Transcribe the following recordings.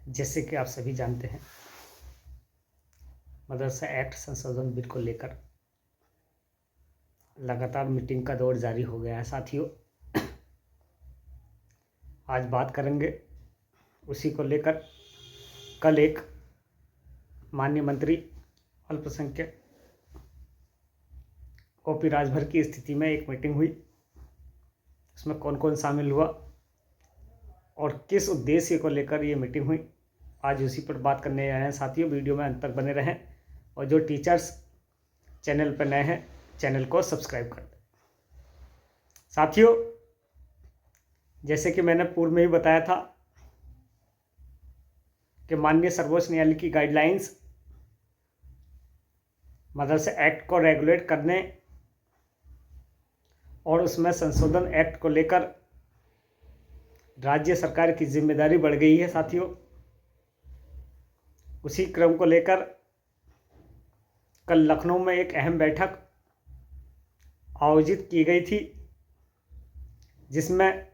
जैसे कि आप सभी जानते हैं, मदरसा एक्ट संशोधन बिल को लेकर लगातार मीटिंग का दौर जारी हो गया है। साथियों, आज बात करेंगे उसी को लेकर। कल एक माननीय मंत्री अल्पसंख्यक ओपी राजभर की स्थिति में एक मीटिंग हुई। उसमें कौन कौन शामिल हुआ और किस उद्देश्य को लेकर ये मीटिंग हुई, आज उसी पर बात करने आए हैं। साथियों, वीडियो में अंत तक बने रहें और जो टीचर्स चैनल पर नए हैं, चैनल को सब्सक्राइब कर दें। साथियों, जैसे कि मैंने पूर्व में ही बताया था कि माननीय सर्वोच्च न्यायालय की गाइडलाइंस मदरसा एक्ट को रेगुलेट करने और उसमें संशोधन एक्ट को लेकर राज्य सरकार की जिम्मेदारी बढ़ गई है। साथियों, उसी क्रम को लेकर कल लखनऊ में एक अहम बैठक आयोजित की गई थी, जिसमें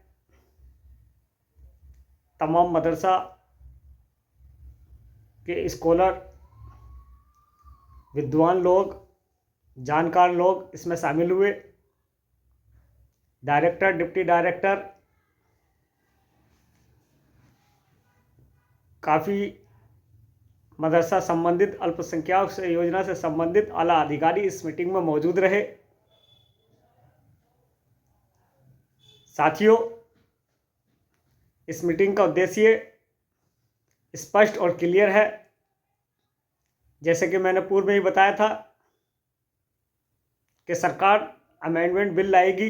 तमाम मदरसा के स्कॉलर, विद्वान लोग, जानकार लोग इसमें शामिल हुए। डायरेक्टर, डिप्टी डायरेक्टर, काफ़ी मदरसा संबंधित अल्पसंख्यक से योजना से संबंधित आला अधिकारी इस मीटिंग में मौजूद रहे। साथियों, इस मीटिंग का उद्देश्य स्पष्ट और क्लियर है। जैसे कि मैंने पूर्व में ही बताया था कि सरकार अमेंडमेंट बिल लाएगी,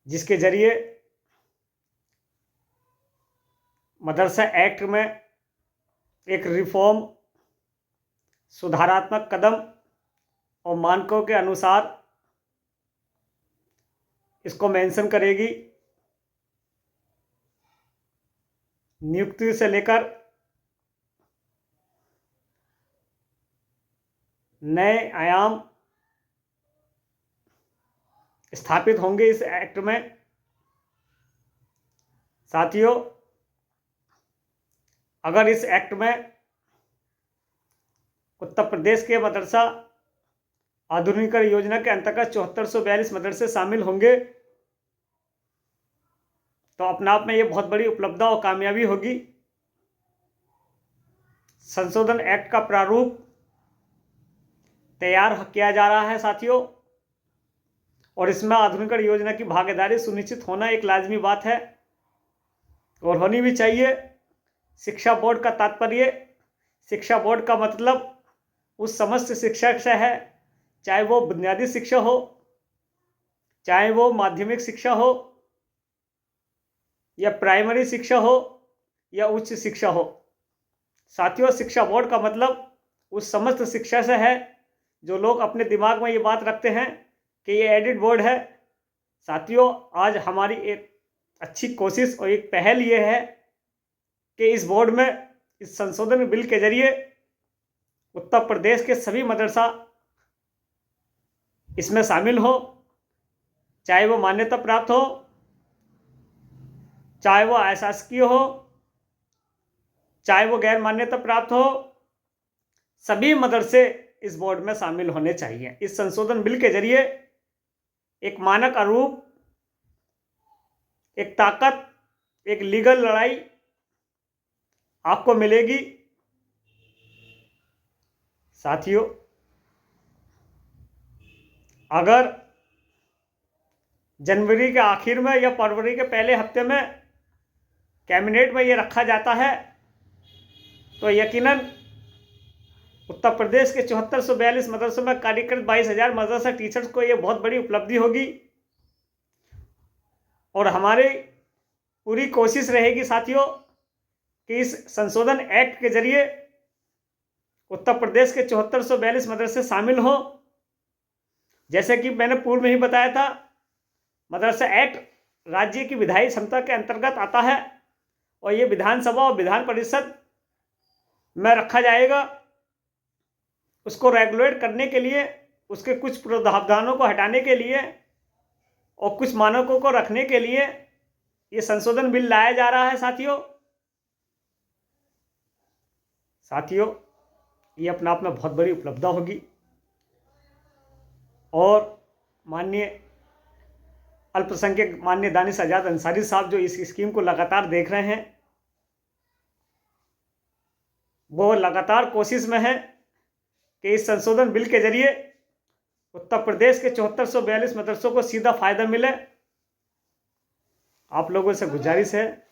जिसके जरिए मदरसा एक्ट में एक रिफॉर्म, सुधारात्मक कदम और मानकों के अनुसार इसको मेंशन करेगी। नियुक्ति से लेकर नए आयाम स्थापित होंगे इस एक्ट में। साथियों, अगर इस एक्ट में उत्तर प्रदेश के मदरसा आधुनिकीकरण योजना के अंतर्गत 7442 मदरसे शामिल होंगे, तो अपने आप में ये बहुत बड़ी उपलब्धि और कामयाबी होगी। संशोधन एक्ट का प्रारूप तैयार किया जा रहा है साथियों, और इसमें आधुनिकीकरण योजना की भागीदारी सुनिश्चित होना एक लाजमी बात है और होनी भी चाहिए। शिक्षा बोर्ड का तात्पर्य, शिक्षा बोर्ड का मतलब उस समस्त शिक्षा से है, चाहे वो बुनियादी शिक्षा हो, चाहे वो माध्यमिक शिक्षा हो, या प्राइमरी शिक्षा हो, या उच्च शिक्षा हो। साथियों, शिक्षा बोर्ड का मतलब उस समस्त शिक्षा से है। जो लोग अपने दिमाग में ये बात रखते हैं कि ये एडिट बोर्ड है, साथियों, आज हमारी एक अच्छी कोशिश और एक पहल ये है कि इस बोर्ड में, इस संशोधन बिल के जरिए उत्तर प्रदेश के सभी मदरसा इसमें शामिल हो, चाहे वो मान्यता प्राप्त हो, चाहे वो अशासकीय हो, चाहे वो गैर मान्यता प्राप्त हो, सभी मदरसे इस बोर्ड में शामिल होने चाहिए। इस संशोधन बिल के जरिए एक मानक अरूप, एक ताकत, एक लीगल लड़ाई आपको मिलेगी। साथियों, अगर जनवरी के आखिर में या फरवरी के पहले हफ्ते में कैबिनेट में ये रखा जाता है, तो यकीनन उत्तर प्रदेश के 7442 मदरसों में कार्यरत 22,000 मदरसा टीचर्स को ये बहुत बड़ी उपलब्धि होगी। और हमारी पूरी कोशिश रहेगी साथियों कि इस संशोधन एक्ट के जरिए उत्तर प्रदेश के 7442 मदरसे शामिल हों। जैसे कि मैंने पूर्व में ही बताया था, मदरसा एक्ट राज्य की विधायी क्षमता के अंतर्गत आता है और ये विधानसभा और विधान परिषद में रखा जाएगा। उसको रेगुलेट करने के लिए, उसके कुछ प्रावधानों को हटाने के लिए और कुछ मानकों को रखने के लिए ये संशोधन बिल लाया जा रहा है साथियों। साथियों, ये अपने आप में बहुत बड़ी उपलब्धि होगी। और माननीय अल्पसंख्यक माननीय दानिश आज़ाद अंसारी साहब जो इस स्कीम को लगातार देख रहे हैं, वो लगातार कोशिश में है कि इस संशोधन बिल के जरिए उत्तर प्रदेश के 7442 मदरसों को सीधा फायदा मिले। आप लोगों से गुजारिश है